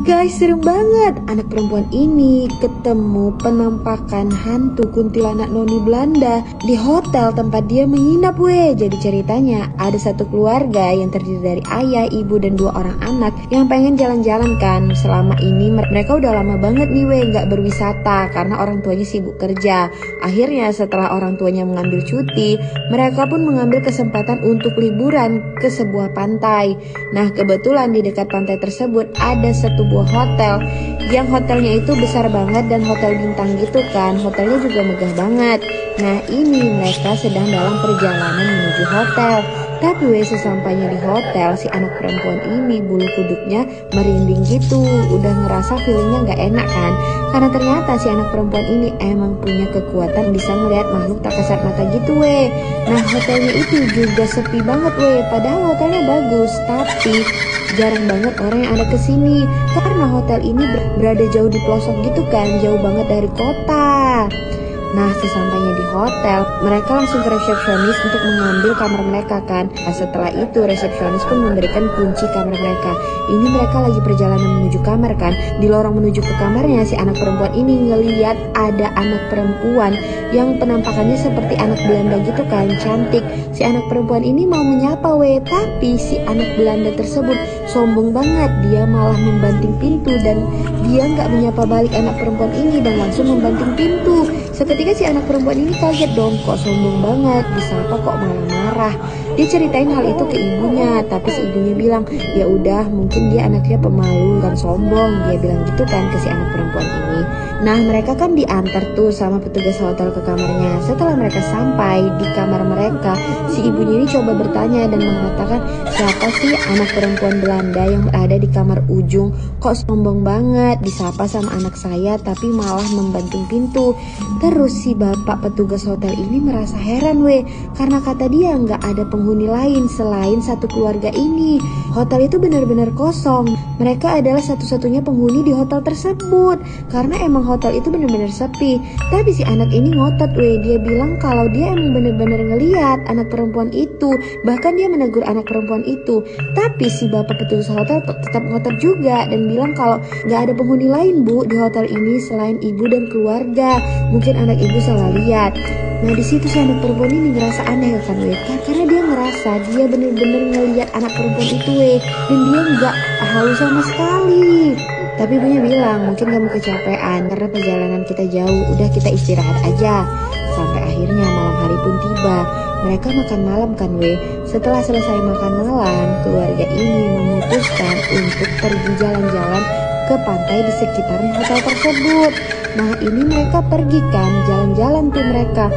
Guys, serem banget. Anak perempuan ini ketemu penampakan hantu kuntilanak noni Belanda di hotel tempat dia menginap weh. Jadi ceritanya ada satu keluarga yang terdiri dari ayah, ibu, dan 2 orang anak yang pengen jalan-jalan kan. Selama ini mereka udah lama banget nih weh gak berwisata karena orang tuanya sibuk kerja. Akhirnya setelah orang tuanya mengambil cuti, mereka pun mengambil kesempatan untuk liburan ke sebuah pantai. Nah, kebetulan di dekat pantai tersebut ada satu buah hotel yang hotelnya itu besar banget dan hotel bintang gitu kan. Hotelnya juga megah banget. Nah, ini mereka sedang dalam perjalanan menuju hotel. Tapi sesampainya di hotel, si anak perempuan ini bulu kuduknya merinding gitu. Udah ngerasa feelingnya gak enak kan. Karena ternyata si anak perempuan ini emang punya kekuatan bisa melihat makhluk tak kasat mata gitu weh. Nah, hotelnya itu juga sepi banget weh. Padahal hotelnya bagus, tapi jarang banget orang yang ada kesini. Karena hotel ini berada jauh di pelosok gitu kan, jauh banget dari kota. Nah, sesampainya di hotel, mereka langsung ke resepsionis untuk mengambil kamar mereka kan. Nah, setelah itu resepsionis pun memberikan kunci kamar mereka. Ini mereka lagi perjalanan menuju kamar kan. Di lorong menuju ke kamarnya, si anak perempuan ini ngeliat ada anak perempuan yang penampakannya seperti anak Belanda gitu kan, cantik. Si anak perempuan ini mau menyapa weh, tapi si anak Belanda tersebut sombong banget. Dia malah membanting pintu dan dia nggak menyapa balik anak perempuan ini dan langsung membanting pintu. Seketika si anak perempuan ini kaget dong, kok sombong banget, disapa kok malah marah. Dia ceritain hal itu ke ibunya, tapi si ibunya bilang, ya udah mungkin dia anaknya pemalu dan sombong. Dia bilang gitu kan ke si anak perempuan ini. Nah, mereka kan diantar tuh sama petugas hotel ke kamarnya. Setelah mereka sampai di kamar mereka, si ibunya ini coba bertanya dan mengatakan, siapa sih anak perempuan Belanda yang berada di kamar ujung? Kok sombong banget, disapa sama anak saya tapi malah membanting pintu. Terus si bapak petugas hotel ini merasa heran weh, karena kata dia nggak ada penghuni lain selain satu keluarga ini. Hotel itu benar-benar kosong. Mereka adalah satu-satunya penghuni di hotel tersebut, karena emang hotel itu benar-benar sepi. Tapi si anak ini ngotot weh, dia bilang kalau dia emang benar-benar ngeliat anak perempuan itu. Bahkan dia menegur anak perempuan itu. Tapi si bapak petugas hotel tetap ngotot juga dan bilang kalau nggak ada penghuni lain bu di hotel ini selain ibu dan keluarga. Mungkin anak ibu salah lihat. Nah, di situ si anak perempuan ini ngerasa aneh kan weh, karena dia ngerasa dia bener-bener ngelihat anak perempuan itu weh, dan dia nggak halu sama sekali. Tapi ibunya bilang mungkin kamu kecapean karena perjalanan kita jauh, udah kita istirahat aja. Sampai akhirnya malam hari pun tiba. Mereka makan malam kan weh. Setelah selesai makan malam, keluarga ini memutuskan untuk pergi jalan-jalan ke pantai di sekitar hotel tersebut. Nah, ini mereka pergi kan, jalan-jalan tuh mereka.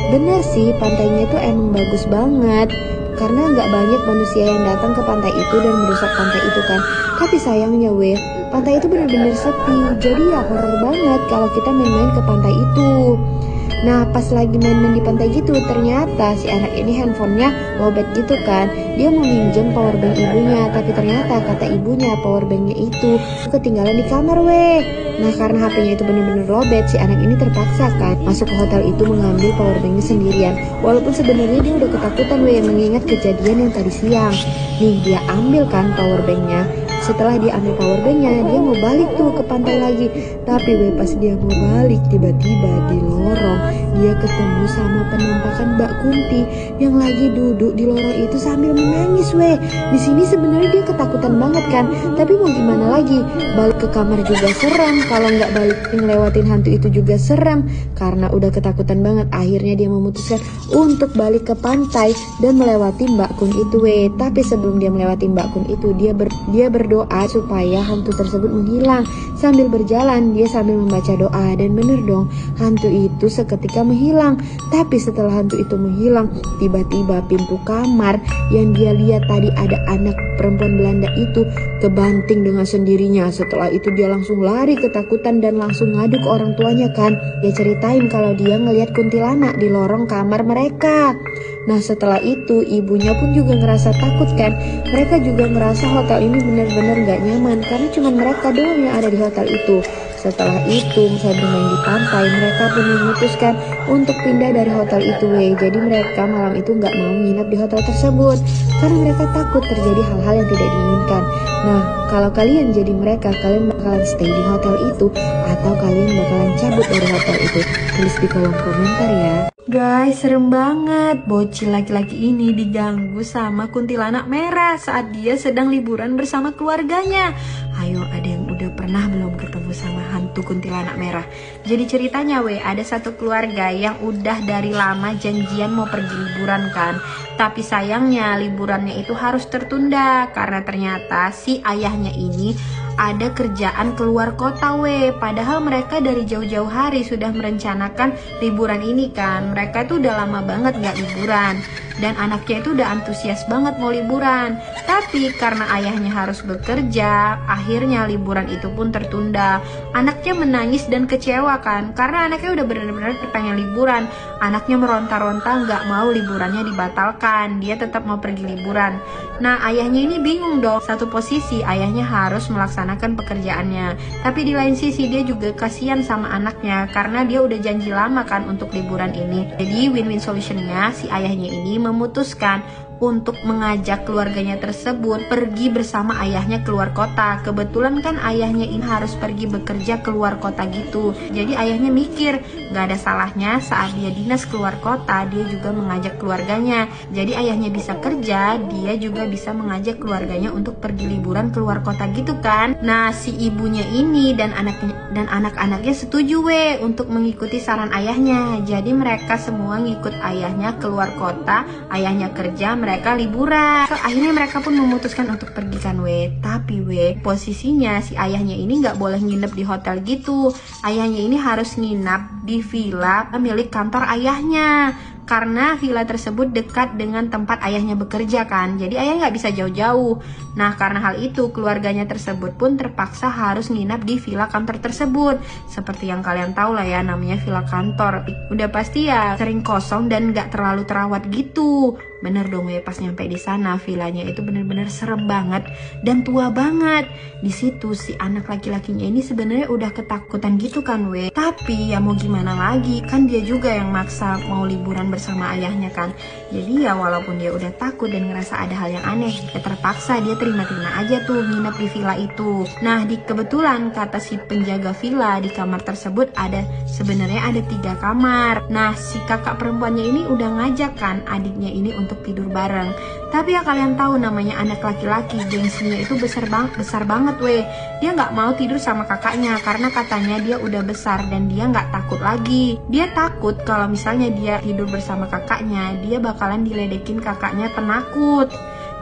Bener sih, pantainya itu emang bagus banget, karena nggak banyak manusia yang datang ke pantai itu dan merusak pantai itu kan. Tapi sayangnya weh, pantai itu bener-bener sepi. Jadi ya horor banget kalau kita main-main ke pantai itu. Nah, pas lagi main-main di pantai gitu, ternyata si anak ini handphonenya lowbat gitu kan. Dia mau minjem powerbank ibunya, tapi ternyata kata ibunya powerbanknya itu ketinggalan di kamar weh. Nah, karena HP-nya itu bener-bener lowbat, si anak ini terpaksa kan masuk ke hotel itu mengambil powerbanknya sendirian. Walaupun sebenarnya dia udah ketakutan weh mengingat kejadian yang tadi siang. Nih, dia ambil kan powerbanknya. Setelah dia ambil powerbanknya, dia mau balik tuh ke pantai lagi. Tapi weh, pas dia mau balik, tiba-tiba di lorong dia ketemu sama penampakan Mbak Kunti yang lagi duduk di lorong itu sambil menangis weh. Di sini sebenarnya dia ketakutan banget kan, tapi mau gimana lagi? Balik ke kamar juga serem, kalau nggak balik ngelewatin hantu itu juga serem. Karena udah ketakutan banget, akhirnya dia memutuskan untuk balik ke pantai dan melewati Mbak Kun itu weh. Tapi sebelum dia melewati Mbak Kun itu, dia berdoa supaya hantu tersebut menghilang. Sambil berjalan dia sambil membaca doa, dan bener dong, hantu itu seketika menghilang. Tapi setelah hantu itu menghilang, tiba-tiba pintu kamar yang dia lihat tadi ada anak perempuan Belanda itu kebanting dengan sendirinya. Setelah itu dia langsung lari ketakutan dan langsung ngadu ke orang tuanya kan. Dia ceritain kalau dia ngelihat kuntilanak di lorong kamar mereka. Nah, setelah itu ibunya pun juga ngerasa takut kan. Mereka juga ngerasa hotel ini benar-benar gak nyaman karena cuma mereka doang yang ada di hotel itu. Setelah itu, saya bermain di pantai, mereka pun memutuskan untuk pindah dari hotel itu weh. Jadi mereka malam itu nggak mau nginap di hotel tersebut karena mereka takut terjadi hal-hal yang tidak diinginkan. Nah, kalau kalian jadi mereka, kalian bakalan stay di hotel itu atau kalian bakalan cabut dari hotel itu? Tulis di kolom komentar ya. Guys, serem banget. Bocil laki-laki ini diganggu sama kuntilanak merah saat dia sedang liburan bersama keluarganya. Ayo, ada yang udah pernah belum ketemu sama hantu kuntilanak merah? Jadi ceritanya ada satu keluarga yang udah dari lama janjian mau pergi liburan kan. Tapi sayangnya liburannya itu harus tertunda karena ternyata si ayahnya ini ada kerjaan keluar kota padahal mereka dari jauh-jauh hari sudah merencanakan liburan ini kan. Mereka tuh udah lama banget gak liburan dan anaknya itu udah antusias banget mau liburan. Tapi karena ayahnya harus bekerja, akhirnya liburan itu pun tertunda. Anaknya menangis dan kecewa kan karena anaknya udah benar-benar pengen liburan. Anaknya meronta-ronta gak mau liburannya dibatalkan, dia tetap mau pergi liburan. Nah, ayahnya ini bingung dong. Satu posisi ayahnya harus melaksanakan pekerjaannya, tapi di lain sisi dia juga kasihan sama anaknya karena dia udah janji lama kan untuk liburan ini. Jadi win-win solutionnya si ayahnya ini memutuskan untuk mengajak keluarganya tersebut pergi bersama ayahnya keluar kota. Kebetulan kan ayahnya ini harus pergi bekerja keluar kota gitu. Jadi ayahnya mikir gak ada salahnya saat dia dinas keluar kota dia juga mengajak keluarganya. Jadi ayahnya bisa kerja, dia juga bisa mengajak keluarganya untuk pergi liburan keluar kota gitu kan. Nah, si ibunya ini dan anak-anaknya setuju untuk mengikuti saran ayahnya. Jadi mereka semua ngikut ayahnya keluar kota, ayahnya kerja, mereka liburan. Akhirnya mereka pun memutuskan untuk pergi kan tapi posisinya si ayahnya ini nggak boleh nginep di hotel gitu. Ayahnya ini harus nginap di villa milik kantor ayahnya karena villa tersebut dekat dengan tempat ayahnya bekerja kan. Jadi ayah nggak bisa jauh-jauh. Nah, karena hal itu keluarganya tersebut pun terpaksa harus nginap di villa kantor tersebut. Seperti yang kalian tahu lah ya, namanya villa kantor. Udah pasti ya sering kosong dan nggak terlalu terawat gitu. Bener dong pas nyampe di sana villanya itu bener-bener serem banget dan tua banget. Di situ si anak laki-lakinya ini sebenarnya udah ketakutan gitu kan tapi ya mau gimana lagi, kan dia juga yang maksa mau liburan bersama ayahnya kan. Jadi ya walaupun dia udah takut dan ngerasa ada hal yang aneh, ya terpaksa dia terima-terima aja tuh nginep di villa itu. Nah, kebetulan kata si penjaga villa di kamar tersebut sebenarnya ada 3 kamar. Nah, si kakak perempuannya ini udah ngajak kan adiknya ini untuk tidur bareng. Tapi ya kalian tahu namanya anak laki-laki, gengsinya itu besar banget Dia nggak mau tidur sama kakaknya karena katanya dia udah besar dan dia nggak takut lagi. Dia takut kalau misalnya dia tidur bersama kakaknya, dia bakalan diledekin kakaknya penakut.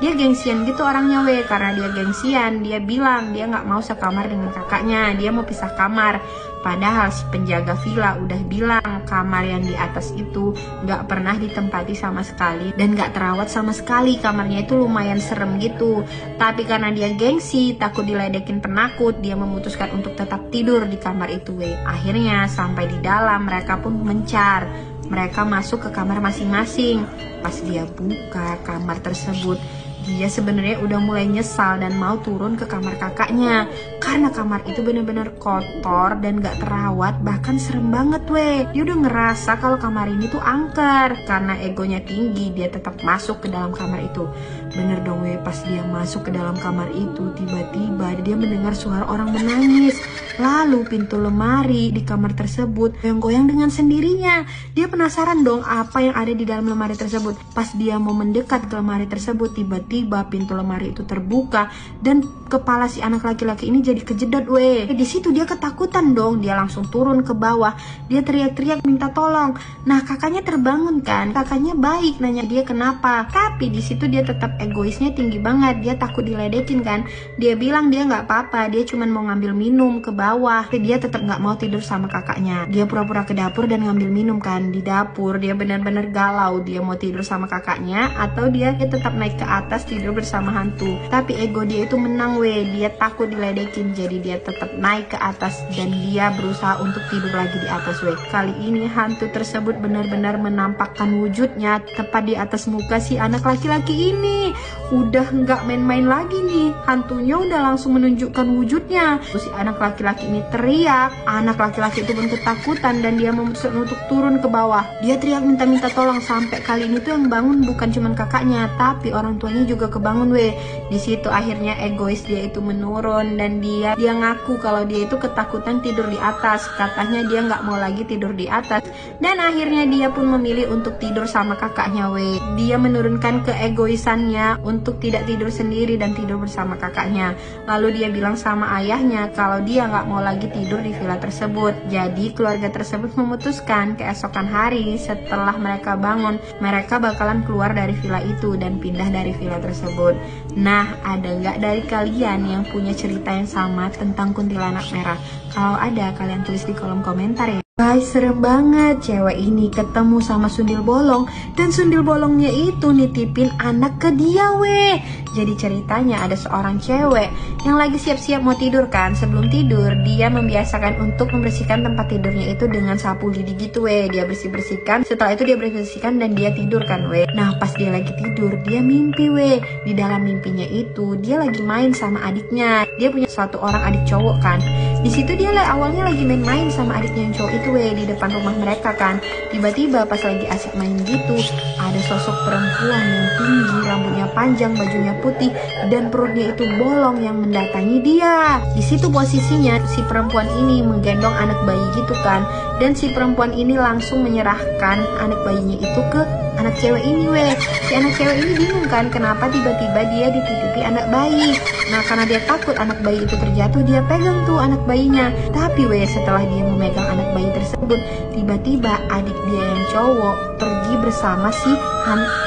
Dia gengsian gitu orangnya karena dia gengsian, dia bilang dia nggak mau sekamar dengan kakaknya, dia mau pisah kamar. Padahal si penjaga villa udah bilang kamar yang di atas itu nggak pernah ditempati sama sekali dan nggak terawat sama sekali. Kamarnya itu lumayan serem gitu. Tapi karena dia gengsi, takut diledekin penakut, dia memutuskan untuk tetap tidur di kamar itu Akhirnya sampai di dalam mereka pun mencar. Mereka masuk ke kamar masing-masing. Pas dia buka kamar tersebut, dia sebenarnya udah mulai nyesal dan mau turun ke kamar kakaknya karena kamar itu bener-bener kotor dan gak terawat, bahkan serem banget Dia udah ngerasa kalau kamar ini tuh angker. Karena egonya tinggi, dia tetap masuk ke dalam kamar itu. Bener dong pas dia masuk ke dalam kamar itu, tiba-tiba dia mendengar suara orang menangis. Lalu pintu lemari di kamar tersebut goyang-goyang dengan sendirinya. Dia penasaran dong apa yang ada di dalam lemari tersebut. Pas dia mau mendekat ke lemari tersebut, tiba-tiba pintu lemari itu terbuka dan kepala si anak laki-laki ini jadi kejedot Di situ dia ketakutan dong, dia langsung turun ke bawah. Dia teriak-teriak minta tolong. Nah, kakaknya terbangun kan. Kakaknya baik nanya dia kenapa. Tapi di situ dia tetap egoisnya tinggi banget. Dia takut diledekin kan. Dia bilang dia nggak apa-apa, dia cuma mau ngambil minum ke bawah. Tapi dia tetap nggak mau tidur sama kakaknya. Dia pura-pura ke dapur dan ngambil minum kan. Di dapur dia benar-benar galau. Dia mau tidur sama kakaknya atau dia tetap naik ke atas tidur bersama hantu. Tapi ego dia itu menang dia takut diledekin. Jadi dia tetap naik ke atas dan dia berusaha untuk tidur lagi di atas Kali ini hantu tersebut benar-benar menampakkan wujudnya tepat di atas muka si anak laki-laki ini. udah nggak main-main lagi nih. Hantunya udah langsung menunjukkan wujudnya. Terus si anak laki-laki ini teriak. Anak laki-laki itu pun ketakutan dan dia memutuskan untuk turun ke bawah. Dia teriak minta tolong, sampai kali ini tuh yang bangun bukan cuman kakaknya, tapi orang tuanya juga kebangun weh. Di situ akhirnya egois dia itu menurun dan dia ngaku kalau dia itu ketakutan tidur di atas. Katanya dia nggak mau lagi tidur di atas dan akhirnya dia pun memilih untuk tidur sama kakaknya weh. Dia menurunkan keegoisannya untuk tidak tidur sendiri dan tidur bersama kakaknya. Lalu dia bilang sama ayahnya kalau dia nggak mau lagi tidur di villa tersebut. Jadi keluarga tersebut memutuskan keesokan hari setelah mereka bangun, mereka bakalan keluar dari villa itu dan pindah dari villa tersebut. Nah, ada nggak dari kalian yang punya cerita yang sama tentang kuntilanak merah? Kalau ada, kalian tulis di kolom komentar ya. Guys, serem banget. Cewek ini ketemu sama sundil bolong dan sundil bolongnya itu nitipin anak ke dia weh. Jadi ceritanya ada seorang cewek yang lagi siap-siap mau tidur kan. Sebelum tidur dia membiasakan untuk membersihkan tempat tidurnya itu dengan sapu lidi gitu weh. Dia bersih-bersihkan, setelah itu dia bersih-bersihkan dan dia tidur kan weh. Nah pas dia lagi tidur dia mimpi weh. Di dalam mimpinya itu dia lagi main sama adiknya. Dia punya satu orang adik cowok kan. Di situ dia awalnya lagi main-main sama adiknya yang cowok itu weh, di depan rumah mereka kan. Tiba-tiba pas lagi asik main gitu, ada sosok perempuan yang tinggi, rambutnya panjang, bajunya putih, dan perutnya itu bolong yang mendatangi dia. Di situ posisinya si perempuan ini menggendong anak bayi gitu kan. Dan si perempuan ini langsung menyerahkan anak bayinya itu ke anak cewek ini weh. Si anak cewek ini bingung kan kenapa tiba-tiba dia dititipi anak bayi. Nah karena dia takut anak bayi itu terjatuh, dia pegang tuh anak bayinya. Tapi weh setelah dia memegang anak bayi tersebut, tiba-tiba adik dia yang cowok pergi bersama si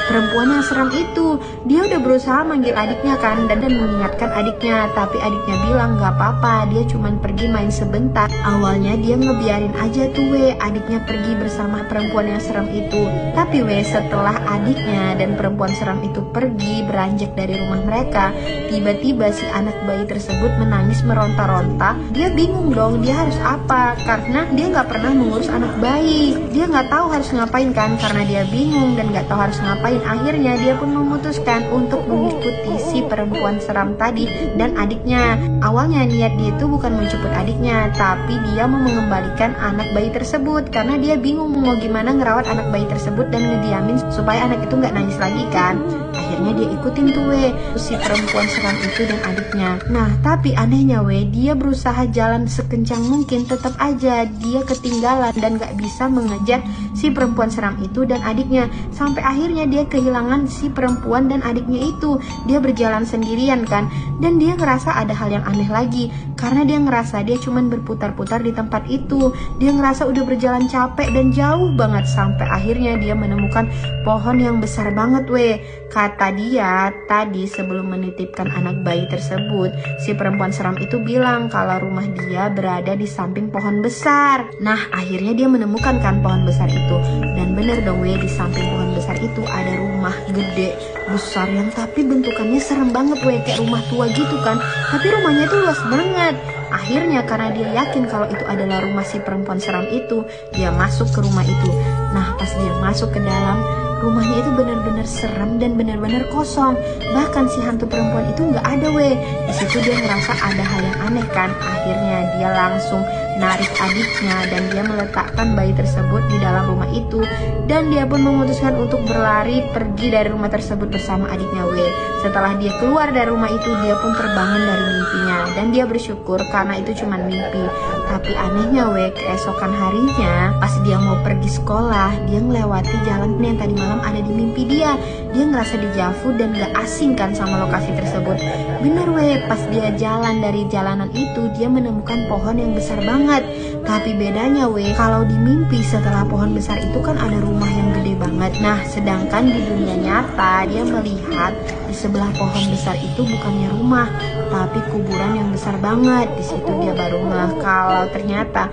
perempuan yang seram itu. Dia udah berusaha manggil adiknya kan dan mengingatkan adiknya, tapi adiknya bilang gak apa-apa, dia cuman pergi main sebentar. Awalnya dia ngebiarin aja tuh weh adiknya pergi bersama perempuan yang seram itu. Tapi weh setelah adiknya dan perempuan seram itu pergi beranjak dari rumah mereka, tiba-tiba si anak bayi tersebut menangis meronta-ronta. Dia bingung dong dia harus apa, karena dia nggak pernah mengurus anak bayi. Dia nggak tahu harus ngapain kan, karena dia bingung dan nggak tahu harus ngapain. Akhirnya dia pun memutuskan untuk mengikuti si perempuan seram tadi dan adiknya. Awalnya niat dia itu bukan menjemput adiknya, tapi dia mau mengembalikan anak bayi tersebut karena dia bingung mau gimana ngerawat anak bayi tersebut dan ngediamin supaya anak itu nggak nangis lagi kan. Akhirnya dia ikutin tuh weh si perempuan seram itu dan adiknya. Nah tapi anehnya weh, dia berusaha jalan sekencang mungkin, tetap aja dia ketinggalan dan gak bisa mengejar si perempuan seram itu dan adiknya. Sampai akhirnya dia kehilangan si perempuan dan adiknya itu. Dia berjalan sendirian kan, dan dia ngerasa ada hal yang aneh lagi, karena dia ngerasa dia cuman berputar-putar di tempat itu. Dia ngerasa udah berjalan capek dan jauh banget, sampai akhirnya dia menemukan pohon yang besar banget weh. Kata dia tadi sebelum menitipkan anak bayi tersebut, si perempuan seram itu bilang kalau rumah dia berada di samping pohon besar. Nah akhirnya dia menemukan kan pohon besar itu, dan bener dong weh, di samping pohon besar itu ada rumah gede besar yang tapi bentukannya serem banget weh, kayak rumah tua gitu kan, tapi rumahnya itu luas banget. Akhirnya karena dia yakin kalau itu adalah rumah si perempuan seram itu, dia masuk ke rumah itu. Nah pas dia masuk ke dalam, rumahnya itu benar-benar seram dan benar-benar kosong. Bahkan si hantu perempuan itu nggak ada weh. Di situ dia ngerasa ada hal yang aneh kan. Akhirnya dia langsung narik adiknya dan dia meletakkan bayi tersebut di dalam rumah itu. Dan dia pun memutuskan untuk berlari pergi dari rumah tersebut bersama adiknya weh. Setelah dia keluar dari rumah itu, dia pun terbangun dari mimpinya dan dia bersyukur karena itu cuma mimpi. Tapi anehnya weh, keesokan harinya pas dia mau pergi sekolah, dia melewati jalan yang tadi malam ada di mimpi dia. Dia ngerasa dejavu dan gak asing kan sama lokasi tersebut. Bener weh, pas dia jalan dari jalanan itu, dia menemukan pohon yang besar banget. Tapi bedanya weh, kalau di mimpi setelah pohon besar itu kan ada rumah yang gede banget. Nah sedangkan di dunia nyata dia melihat di sebelah pohon besar itu bukannya rumah, tapi kuburan yang besar banget. Di situ dia baru ngeh kalau ternyata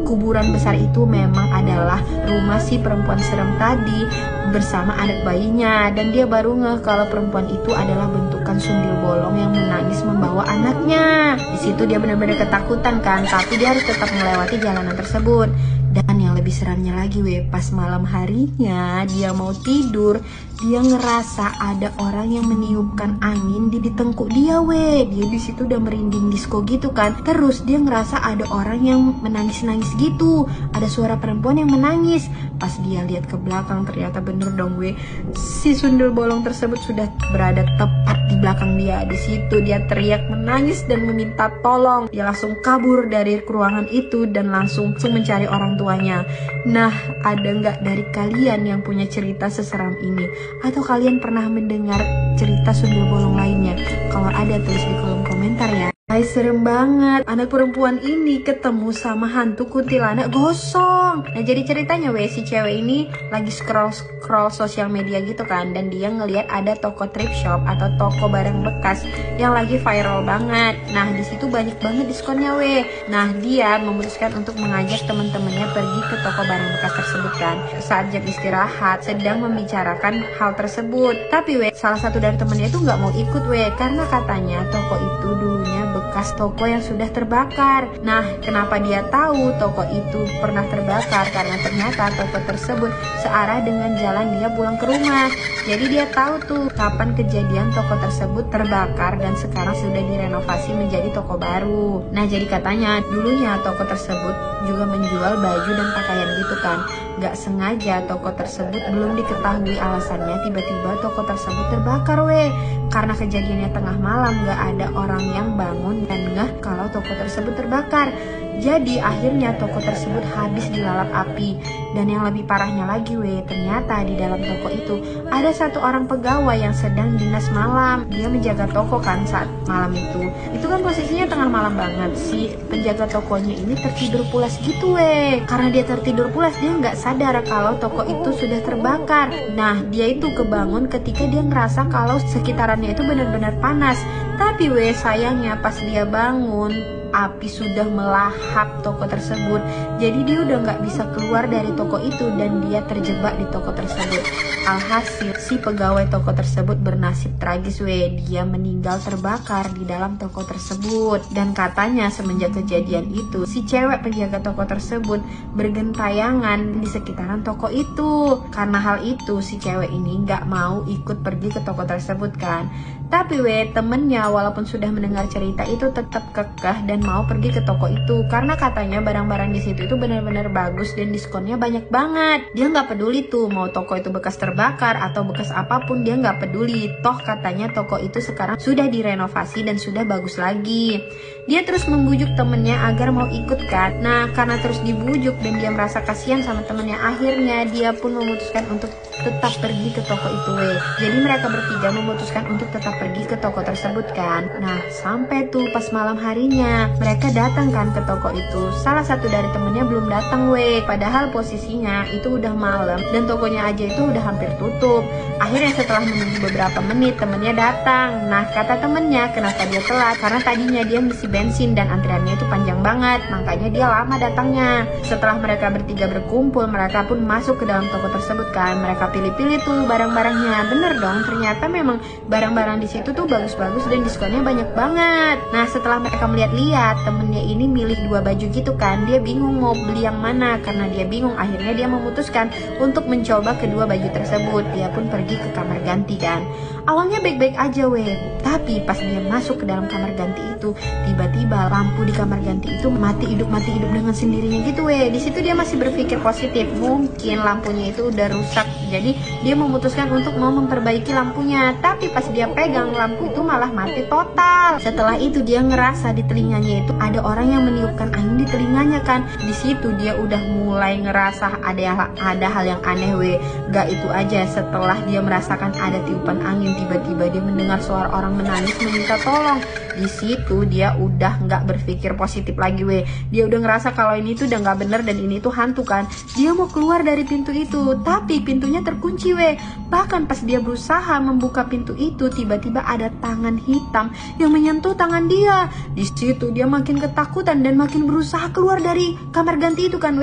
kuburan besar itu memang adalah rumah si perempuan serem tadi bersama anak bayinya. Dan dia baru ngeh kalau perempuan itu adalah bentuk menemukan sundel bolong yang menangis membawa anaknya. Di situ dia benar-benar ketakutan kan, tapi dia harus tetap melewati jalanan tersebut. Dan yang lebih seramnya lagi pas malam harinya dia mau tidur, dia ngerasa ada orang yang meniupkan angin di tengkuk dia Dia di situ udah merinding disco gitu kan. Terus dia ngerasa ada orang yang menangis-nangis gitu, ada suara perempuan yang menangis. Pas dia lihat ke belakang, ternyata bener dong si sundel bolong tersebut sudah berada tepat di belakang dia. Di situ dia teriak menangis dan meminta tolong. Dia langsung kabur dari ruangan itu dan langsung mencari orang tuanya. Nah, ada nggak dari kalian yang punya cerita seseram ini? Atau kalian pernah mendengar cerita sundel bolong lainnya? Kalau ada, tulis di kolom komentar ya. Serem banget, anak perempuan ini ketemu sama hantu kuntilanak gosong. Nah, jadi ceritanya si cewek ini lagi scroll sosial media gitu kan, dan dia ngelihat ada toko thrift shop atau toko barang bekas yang lagi viral banget. Nah, di situ banyak banget diskonnya Nah, dia memutuskan untuk mengajak teman-temannya pergi ke toko barang bekas tersebut kan. Saat jam istirahat sedang membicarakan hal tersebut. Tapi salah satu dari temannya itu nggak mau ikut karena katanya toko itu dulunya bekas toko yang sudah terbakar. Nah, kenapa dia tahu toko itu pernah terbakar? Karena ternyata toko tersebut searah dengan jalan dia pulang ke rumah. Jadi dia tahu tuh kapan kejadian toko tersebut terbakar dan sekarang sudah direnovasi menjadi toko baru. Nah, jadi katanya dulunya toko tersebut juga menjual baju dan pakaian gitu kan. Gak sengaja toko tersebut belum diketahui alasannya, tiba-tiba toko tersebut terbakar Karena kejadiannya tengah malam, gak ada orang yang bangun dan ngeh kalau toko tersebut terbakar. Jadi akhirnya toko tersebut habis dilalap api. Dan yang lebih parahnya lagi ternyata di dalam toko itu ada satu orang pegawai yang sedang dinas malam. Dia menjaga toko kan saat malam itu. Itu kan posisinya tengah malam banget. Si penjaga tokonya ini tertidur pulas gitu Karena dia tertidur pulas, dia nggak sadar kalau toko itu sudah terbakar. Nah, dia itu kebangun ketika dia ngerasa kalau sekitarannya itu benar-benar panas. Tapi sayangnya pas dia bangun, api sudah melahap toko tersebut. Jadi dia udah nggak bisa keluar dari toko itu dan dia terjebak di toko tersebut. Alhasil si pegawai toko tersebut bernasib tragis dia meninggal terbakar di dalam toko tersebut. Dan katanya semenjak kejadian itu si cewek penjaga toko tersebut bergentayangan di sekitaran toko itu. Karena hal itu si cewek ini nggak mau ikut pergi ke toko tersebut kan. Tapi temennya walaupun sudah mendengar cerita itu tetap kekeh dan mau pergi ke toko itu karena katanya barang-barang di situ itu benar-benar bagus dan diskonnya banyak banget. Dia nggak peduli tuh mau toko itu bekas terbakar atau bekas apapun, dia nggak peduli. Toh katanya toko itu sekarang sudah direnovasi dan sudah bagus lagi. Dia terus membujuk temennya agar mau ikut kan. Nah, karena terus dibujuk dan dia merasa kasihan sama temennya, akhirnya dia pun memutuskan untuk tetap pergi ke toko itu Jadi mereka bertiga memutuskan untuk tetap pergi ke toko tersebut kan. Nah, sampai tuh pas malam harinya mereka datang kan ke toko itu. Salah satu dari temennya belum datang padahal posisinya itu udah malam dan tokonya aja itu udah hampir tutup. Akhirnya setelah menunggu beberapa menit temennya datang. Nah, kata temennya kenapa dia telat, karena tadinya dia ngisi bensin dan antriannya itu panjang banget, makanya dia lama datangnya. Setelah mereka bertiga berkumpul, mereka pun masuk ke dalam toko tersebut kan. Mereka pilih-pilih tuh barang-barangnya. Bener dong, ternyata memang barang-barang di situ tuh bagus-bagus dan diskonnya banyak banget. Nah, setelah mereka melihat-lihat, temennya ini milih 2 baju gitu kan. Dia bingung mau beli yang mana. Karena dia bingung, akhirnya dia memutuskan untuk mencoba kedua baju tersebut. Dia pun pergi ke kamar ganti kan. Awalnya baik-baik aja tapi pas dia masuk ke dalam kamar ganti itu, tiba-tiba lampu di kamar ganti itu mati hidup dengan sendirinya gitu Di situ dia masih berpikir positif, mungkin lampunya itu udah rusak. Jadi dia memutuskan untuk mau memperbaiki lampunya. Tapi pas dia pegang lampu itu malah mati total. Setelah itu dia ngerasa di telinganya itu ada orang yang meniupkan angin di telinganya kan. Di situ dia udah mulai ngerasa ada hal yang aneh Gak itu aja, setelah dia merasakan ada tiupan angin, tiba-tiba dia mendengar suara orang menangis meminta tolong. Di situ dia udah nggak berpikir positif lagi Dia udah ngerasa kalau ini tuh udah nggak bener dan ini tuh hantu kan. Dia mau keluar dari pintu itu, tapi pintunya terkunci Bahkan pas dia berusaha membuka pintu itu, tiba-tiba ada tangan hitam yang menyentuh tangan dia. Di situ dia makin ketakutan dan makin berusaha keluar dari kamar ganti itu kan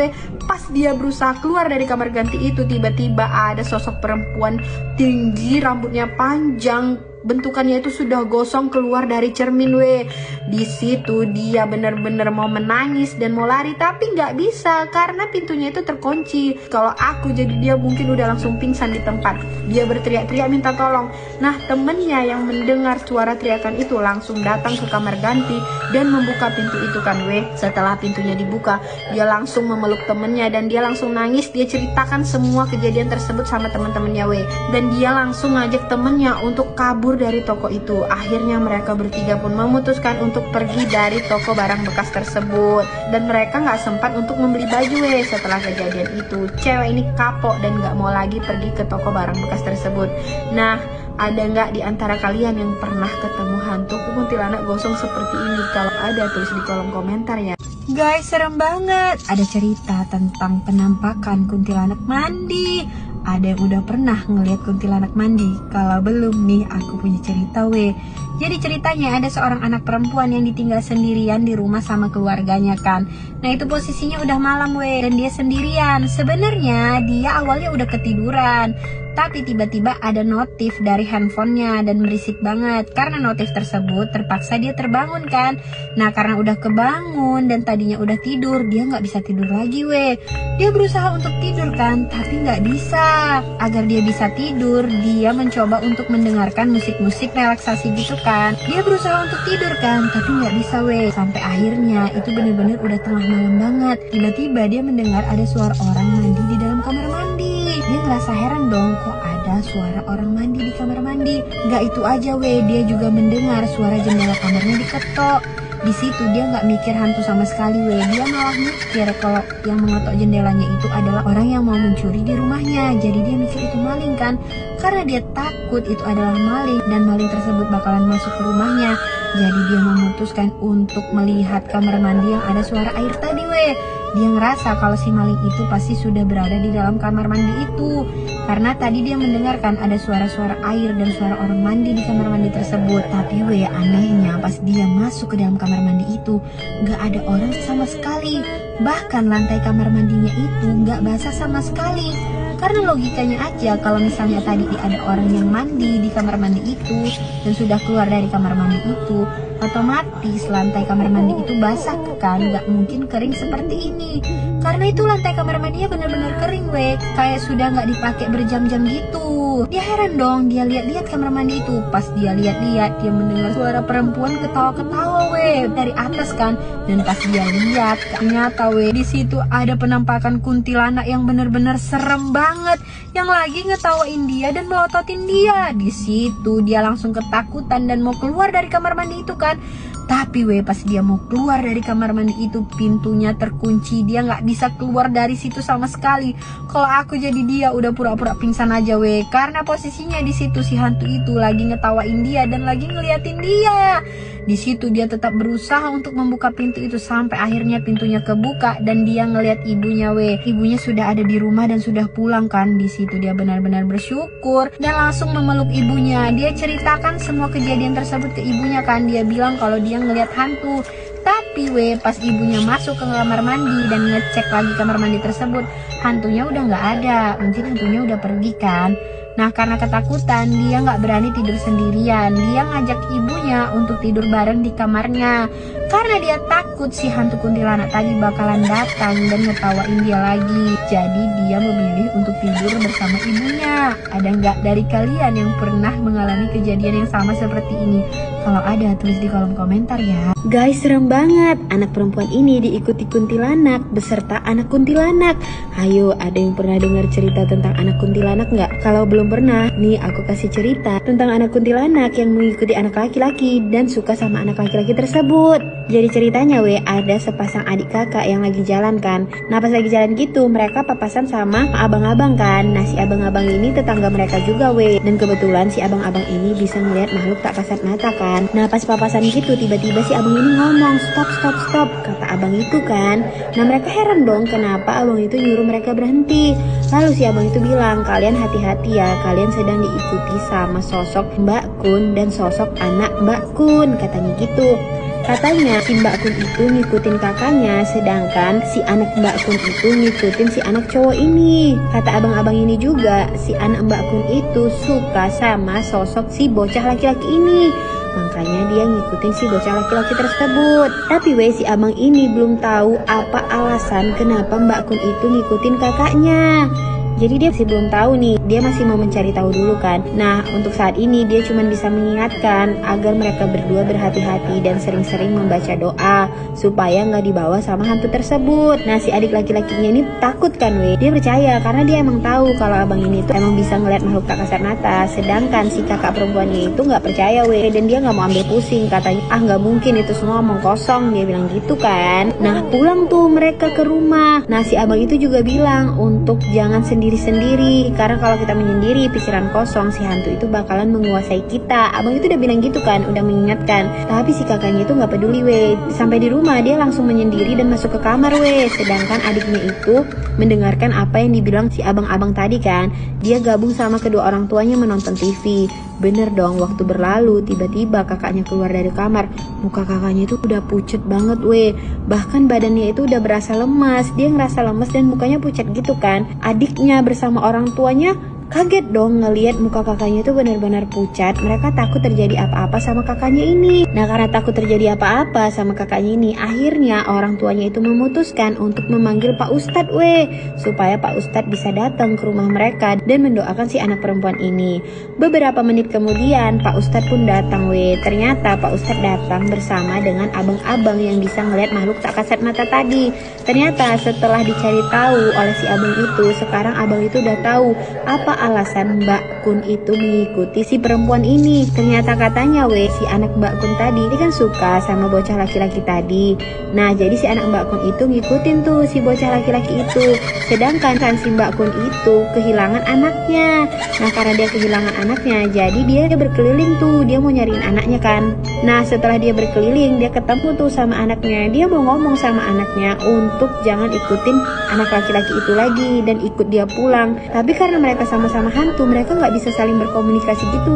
Pas dia berusaha keluar dari kamar ganti itu, tiba-tiba ada sosok perempuan tinggi, rambutnya panjang, bentukannya itu sudah gosong keluar dari cermin weh. Di situ dia bener-bener mau menangis dan mau lari tapi nggak bisa karena pintunya itu terkunci. Kalau aku jadi dia mungkin udah langsung pingsan di tempat. Dia berteriak-teriak minta tolong. Nah temennya yang mendengar suara teriakan itu langsung datang ke kamar ganti dan membuka pintu itu kan weh. Setelah pintunya dibuka, dia langsung memeluk temennya dan dia langsung nangis. Dia ceritakan semua kejadian tersebut sama teman-temannya weh. Dan dia langsung ngajak temennya untuk kabur dari toko itu. Akhirnya mereka bertiga pun memutuskan untuk pergi dari toko barang bekas tersebut. Dan mereka nggak sempat untuk membeli baju weh. Setelah kejadian itu, cewek ini kapok dan nggak mau lagi pergi ke toko barang bekas tersebut. Nah, ada nggak di antara kalian yang pernah ketemu hantu kuntilanak gosong seperti ini? Kalau ada, tulis di kolom komentar ya. Guys, serem banget. Ada cerita tentang penampakan kuntilanak mandi. Ada yang udah pernah ngelihat kuntilanak mandi? Kalau belum nih, aku punya cerita weh. Jadi ceritanya ada seorang anak perempuan yang ditinggal sendirian di rumah sama keluarganya kan. Nah itu posisinya udah malam weh, dan dia sendirian. Sebenarnya dia awalnya udah ketiduran, tapi tiba-tiba ada notif dari handphonenya dan berisik banget. Karena notif tersebut terpaksa dia terbangun kan. Nah karena udah kebangun dan tadinya udah tidur, dia nggak bisa tidur lagi weh. Dia berusaha untuk tidur kan, tapi nggak bisa. Agar dia bisa tidur, dia mencoba untuk mendengarkan musik-musik relaksasi gitu kan. Dia berusaha untuk tidur kan, tapi nggak bisa weh. Sampai akhirnya itu bener-bener udah tengah malam banget. Tiba-tiba dia mendengar ada suara orang mandi di dalam kamar mandi. Dia ngerasa heran dong, kok ada suara orang mandi di kamar mandi. Gak itu aja weh, dia juga mendengar suara jendela kamarnya diketok. Di situ dia nggak mikir hantu sama sekali weh, dia malah mikir kalau yang mengetok jendelanya itu adalah orang yang mau mencuri di rumahnya. Jadi dia mikir itu maling kan, karena dia takut itu adalah maling dan maling tersebut bakalan masuk ke rumahnya. Jadi dia memutuskan untuk melihat kamar mandi yang ada suara air tadi weh. Dia ngerasa kalau si maling itu pasti sudah berada di dalam kamar mandi itu. Karena tadi dia mendengarkan ada suara-suara air dan suara orang mandi di kamar mandi tersebut. Tapi weh, anehnya pas dia masuk ke dalam kamar mandi itu, gak ada orang sama sekali. Bahkan lantai kamar mandinya itu gak basah sama sekali. Karena logikanya aja kalau misalnya tadi ada orang yang mandi di kamar mandi itu dan sudah keluar dari kamar mandi itu, otomatis lantai kamar mandi itu basah kan, gak mungkin kering seperti ini. Karena itu lantai kamar mandinya bener-bener kering weh, kayak sudah gak dipakai berjam-jam gitu. Dia heran dong, dia lihat-lihat kamar mandi itu. Pas dia lihat-lihat, dia mendengar suara perempuan ketawa-ketawa weh dari atas kan. Dan pas dia lihat, ternyata weh di situ ada penampakan kuntilanak yang bener-bener serem banget, yang lagi ngetawain dia dan melototin dia. Di situ dia langsung ketakutan dan mau keluar dari kamar mandi itu kan. Tapi weh pas dia mau keluar dari kamar mandi itu, pintunya terkunci. Dia nggak bisa keluar dari situ sama sekali. Kalau aku jadi dia udah pura-pura pingsan aja weh, karena posisinya di situ si hantu itu lagi ngetawain dia dan lagi ngeliatin dia. Di situ dia tetap berusaha untuk membuka pintu itu sampai akhirnya pintunya kebuka dan dia ngeliat ibunya weh. Ibunya sudah ada di rumah dan sudah pulang kan. Di situ dia benar-benar bersyukur dan langsung memeluk ibunya. Dia ceritakan semua kejadian tersebut ke ibunya kan. Dia bilang kalau dia ngeliat hantu. Tapi weh pas ibunya masuk ke kamar mandi dan ngecek lagi kamar mandi tersebut, hantunya udah nggak ada. Mungkin hantunya udah pergi kan. Nah karena ketakutan dia nggak berani tidur sendirian. Dia ngajak ibunya untuk tidur bareng di kamarnya. Karena dia takut si hantu kuntilanak tadi bakalan datang dan ngetawain dia lagi. Jadi dia memilih untuk tidur bersama ibunya. Ada nggak dari kalian yang pernah mengalami kejadian yang sama seperti ini? Kalau ada, tulis di kolom komentar ya. Guys, serem banget. Anak perempuan ini diikuti kuntilanak beserta anak kuntilanak. Ayo, ada yang pernah dengar cerita tentang anak kuntilanak nggak? Kalau belum pernah, nih aku kasih cerita tentang anak kuntilanak yang mengikuti anak laki-laki dan suka sama anak laki-laki tersebut. Jadi ceritanya weh, ada sepasang adik kakak yang lagi jalan kan. Nah pas lagi jalan gitu, mereka papasan sama abang-abang kan. Nah si abang-abang ini tetangga mereka juga weh. Dan kebetulan si abang-abang ini bisa melihat makhluk tak kasat mata kan. Nah pas papasan gitu, tiba-tiba si abang ini ngomong stop, kata abang itu kan. Nah mereka heran dong kenapa abang itu nyuruh mereka berhenti. Lalu si abang itu bilang, kalian hati-hati ya, kalian sedang diikuti sama sosok Mbak Kun dan sosok anak Mbak Kun, katanya gitu. Katanya si Mbak Kun itu ngikutin kakaknya, sedangkan si anak Mbak Kun itu ngikutin si anak cowok ini. Kata abang-abang ini juga, si anak Mbak Kun itu suka sama sosok si bocah laki-laki ini. Makanya dia ngikutin si bocah laki-laki tersebut. Tapi si abang ini belum tahu apa alasan kenapa Mbak Kun itu ngikutin kakaknya. Jadi dia masih belum tahu nih, dia masih mau mencari tahu dulu kan. Nah, untuk saat ini dia cuma bisa mengingatkan agar mereka berdua berhati-hati dan sering-sering membaca doa supaya nggak dibawa sama hantu tersebut. Nah, si adik laki-lakinya ini takut kan dia percaya karena dia emang tahu kalau abang ini tuh emang bisa ngeliat makhluk tak kasat mata. Sedangkan si kakak perempuannya itu nggak percaya dan dia nggak mau ambil pusing, katanya nggak mungkin, itu semua omong kosong, dia bilang gitu kan. Nah, pulang tuh mereka ke rumah. Nah, si abang itu juga bilang untuk jangan sendiri-sendiri, karena kalau kita menyendiri pikiran kosong, si hantu itu bakalan menguasai kita. Abang itu udah bilang gitu kan, udah mengingatkan. Tapi si kakaknya itu nggak peduli sampai di rumah dia langsung menyendiri dan masuk ke kamar sedangkan adiknya itu mendengarkan apa yang dibilang si abang-abang tadi kan. Dia gabung sama kedua orang tuanya menonton TV. Bener dong, waktu berlalu tiba-tiba kakaknya keluar dari kamar. Muka kakaknya itu udah pucet banget bahkan badannya itu udah berasa lemas. Dia ngerasa lemas dan mukanya pucat gitu kan. Adiknya bersama orang tuanya kaget dong ngelihat muka kakaknya itu benar-benar pucat. Mereka takut terjadi apa-apa sama kakaknya ini. Nah, karena takut terjadi apa-apa sama kakaknya ini, akhirnya orang tuanya itu memutuskan untuk memanggil Pak Ustadz supaya Pak Ustadz bisa datang ke rumah mereka dan mendoakan si anak perempuan ini. Beberapa menit kemudian Pak Ustadz pun datang Ternyata Pak Ustadz datang bersama dengan abang-abang yang bisa ngelihat makhluk tak kasat mata tadi. Ternyata setelah dicari tahu oleh si abang itu, sekarang abang itu udah tahu apa alasan Mbak Kun itu mengikuti si perempuan ini. Ternyata katanya si anak Mbak Kun tadi ini kan suka sama bocah laki-laki tadi. Nah, jadi si anak Mbak Kun itu ngikutin tuh si bocah laki-laki itu. Sedangkan kan si Mbak Kun itu kehilangan anaknya. Nah, karena dia kehilangan anaknya, jadi dia berkeliling tuh, dia mau nyariin anaknya kan. Nah, setelah dia berkeliling, dia ketemu tuh sama anaknya. Dia mau ngomong sama anaknya untuk jangan ikutin anak laki-laki itu lagi dan ikut dia pulang. Tapi karena mereka sama-sama hantu, mereka nggak bisa saling berkomunikasi gitu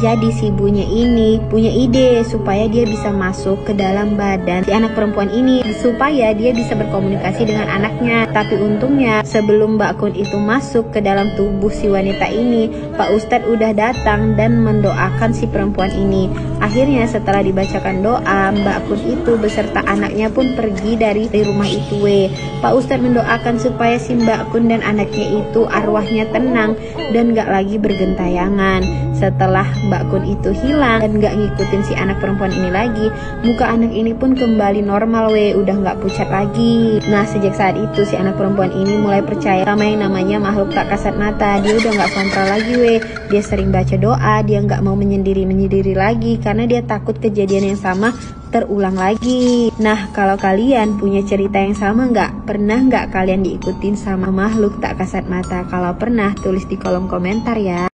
Jadi si ibunya ini punya ide supaya dia bisa masuk ke dalam badan si anak perempuan ini supaya dia bisa berkomunikasi dengan anaknya. Tapi untungnya sebelum Mbak Kun itu masuk ke dalam tubuh si wanita ini, Pak Ustadz udah datang dan mendoakan si perempuan ini. Akhirnya setelah dibacakan doa, Mbak Kun itu beserta anaknya pun pergi dari rumah itu Pak Ustadz mendoakan supaya si Mbak Kun dan anaknya itu arwahnya tenang dan gak lagi bergentayangan. Setelah Mbak Kun itu hilang dan gak ngikutin si anak perempuan ini lagi, muka anak ini pun kembali normal udah gak pucat lagi. Nah, sejak saat itu si anak perempuan ini mulai percaya sama yang namanya makhluk tak kasat mata. Dia udah gak kontrol lagi dia sering baca doa, dia gak mau menyendiri lagi karena dia takut kejadian yang sama terulang lagi. Nah, kalau kalian punya cerita yang sama nggak? Pernah nggak kalian diikutin sama makhluk tak kasat mata? Kalau pernah, tulis di kolom komentar ya.